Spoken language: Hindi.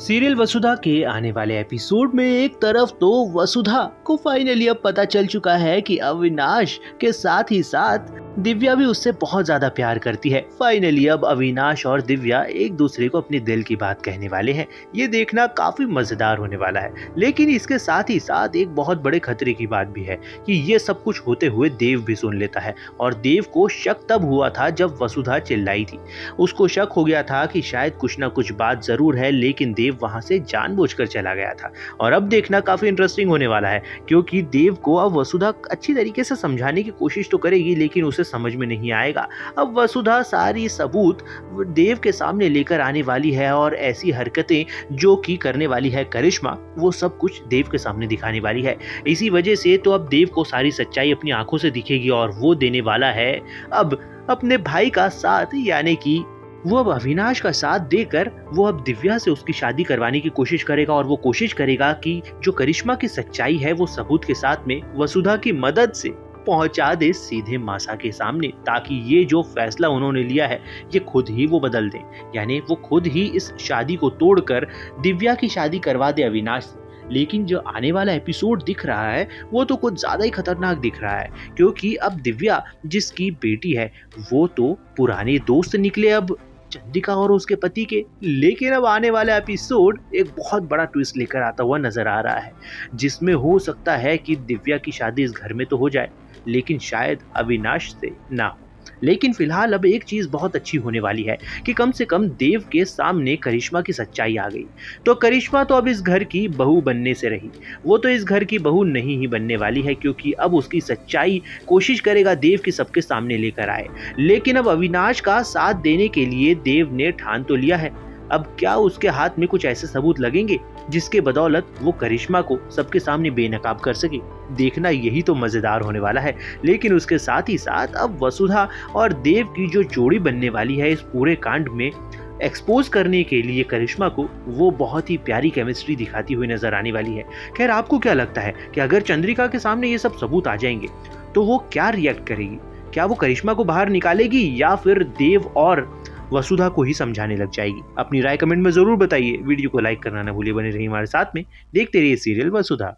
सीरियल वसुधा के आने वाले एपिसोड में एक तरफ तो वसुधा को फाइनली अब पता चल चुका है कि अविनाश के साथ ही साथ दिव्या भी उससे बहुत ज्यादा प्यार करती है। फाइनली अब अविनाश और दिव्या एक दूसरे को अपने दिल की बात कहने वाले हैं। ये देखना काफी मजेदार होने वाला है, लेकिन इसके साथ ही साथ एक बहुत बड़े खतरे की बात भी है कि ये सब कुछ होते हुए देव भी सुन लेता है। और देव को शक तब हुआ था जब वसुधा चिल्लाई थी। उसको शक हो गया था कि शायद कुछ ना कुछ बात जरूर है, लेकिन देव वहां से जानबूझकर चला गया था। और अब देखना काफी इंटरेस्टिंग होने वाला है, क्योंकि देव को अब वसुधा अच्छी तरीके से समझाने की कोशिश तो करेगी, लेकिन उसे समझ में नहीं आएगा। अब वसुधा सारी सबूत देव के सामने लेकर आने वाली है और ऐसी हरकतें जो कि करने वाली है करिश्मा, वो सब कुछ देव के सामने दिखाने वाली है। इसी वजह से तो अब देव को सारी सच्चाई अपनी आंखों से दिखेगी और वो देने वाला है अब अपने भाई का साथ, यानी कि वो अब अविनाश का साथ देकर वो अब दिव्या से उसकी शादी करवाने की कोशिश करेगा। और वो कोशिश करेगा कि जो करिश्मा की सच्चाई है वो सबूत के साथ में वसुधा की मदद से पहुंचा दे सीधे मासा के सामने, ताकि ये जो फैसला उन्होंने लिया है ये खुद ही वो बदल दें। यानी वो खुद ही इस शादी को तोड़कर दिव्या की शादी करवा दे अविनाश से। लेकिन जो आने वाला एपिसोड दिख रहा है वो तो कुछ ज्यादा ही खतरनाक दिख रहा है, क्योंकि अब दिव्या जिसकी बेटी है वो तो पुराने दोस्त निकले अब चंद्रिका और उसके पति के। लेकिन अब आने वाला एपिसोड एक बहुत बड़ा ट्विस्ट लेकर आता हुआ नजर आ रहा है, जिसमें हो सकता है कि दिव्या की शादी इस घर में तो हो जाए, लेकिन शायद अविनाश से ना हो। लेकिन फिलहाल अब एक चीज बहुत अच्छी होने वाली है कि कम से कम देव के सामने करिश्मा की सच्चाई आ गई। तो करिश्मा तो अब इस घर की बहू बनने से रही, वो तो इस घर की बहू नहीं ही बनने वाली है, क्योंकि अब उसकी सच्चाई कोशिश करेगा देव की सबके सामने लेकर आए। लेकिन अब अविनाश का साथ देने के लिए देव ने ठान तो लिया है। अब क्या उसके हाथ में कुछ ऐसे सबूत लगेंगे जिसके बदौलत वो करिश्मा को सबके सामने बेनकाब कर सके? देखना यही तो मजेदार होने वाला है। लेकिन उसके साथ ही साथ अब वसुधा और देव की जो जोड़ी बनने वाली है इस पूरे कांड में एक्सपोज करने के लिए करिश्मा को, वो बहुत ही प्यारी केमिस्ट्री दिखाती हुई नजर आने वाली है। खैर, आपको क्या लगता है कि अगर चंद्रिका के सामने ये सब सबूत आ जाएंगे तो वो क्या रिएक्ट करेगी? क्या वो करिश्मा को बाहर निकालेगी या फिर देव और वसुधा को ही समझाने लग जाएगी? अपनी राय कमेंट में जरूर बताइए। वीडियो को लाइक करना ना भूलिए। बने रहिए हमारे साथ में, देखते रहिए सीरियल वसुधा।